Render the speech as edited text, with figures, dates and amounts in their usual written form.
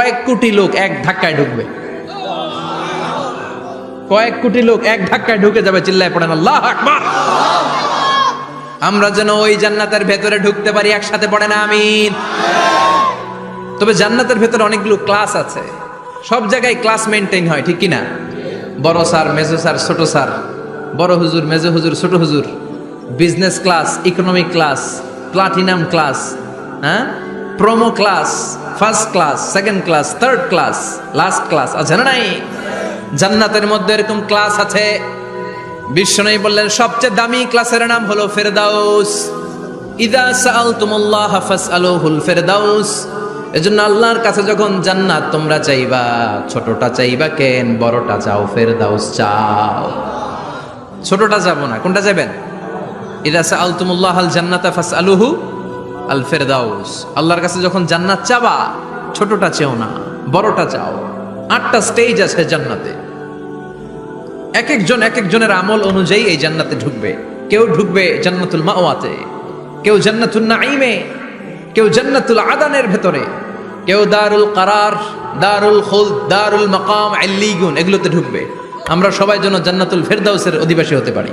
কয়েক কোটি লোক এক ধাক্কায় ঢুকবে, কয়েক কোটি লোক এক ধাক্কায় ঢুকে যাবে। চিল্লায় পড়েন আল্লাহু আকবার। আমরা যেন ওই জান্নাতের ভেতরে ঢুকতে পারি, একসাথে পড়েন আমিন। তবে জান্নাতের ভেতরে অনেকগুলো ক্লাস আছে, সব জায়গায় ক্লাস মেনটেন হয়, ঠিক কিনা? বড় স্যার, মেজো স্যার, ছোট স্যার, বড় হুজুর, মেজো হুজুর, ছোট হুজুর, business class, economic class, platinum class, হ্যাঁ, promo class, first class, second class, third class, last class আছে না নাই? জান্নাতের মধ্যে এরকম ক্লাস আছে। বিশ্বনবী বললেন সবচেয়ে দামি ক্লাসের নাম হলো ফেরদাউস। ইযা সাআলতুমুল্লাহ ফাসআলুহুল ফেরদাউস। এজন্য আল্লাহর কাছে যখন জান্নাত তোমরা চাইবা, ছোটটা চাইবা কেন, বড়টা চাও, ফেরদাউস চাও। ছোটটা যাবো না, কোনটা যাবেন? ইযা সাআলতুমুল্লাহ আল জান্নাতা ফাসআলুহু আল ফেরদাউস। আল্লাহর কাছে যখন জান্নাত চাবা, ছোটটা চেও না, বড়টা চাও। 8টা স্টেজ আছে জান্নাতে, এক একজনের আমল অনুযায়ী এই জান্নাতে ঢুকবে। কেউ ঢুকবে জান্নাতুল মাওয়াতে, কেউ জান্নাতুল নাঈমে, কেউ জান্নাতুল আদানের ভেতরে, কেউ দারুল কারার, দারুল খুলদ, দারুল মাকাম, আল্লিগুন, এগুলোতে ঢুকবে। আমরা সবাই যেন জান্নাতুল ফেরদাউসের অধিবাসী হতে পারি।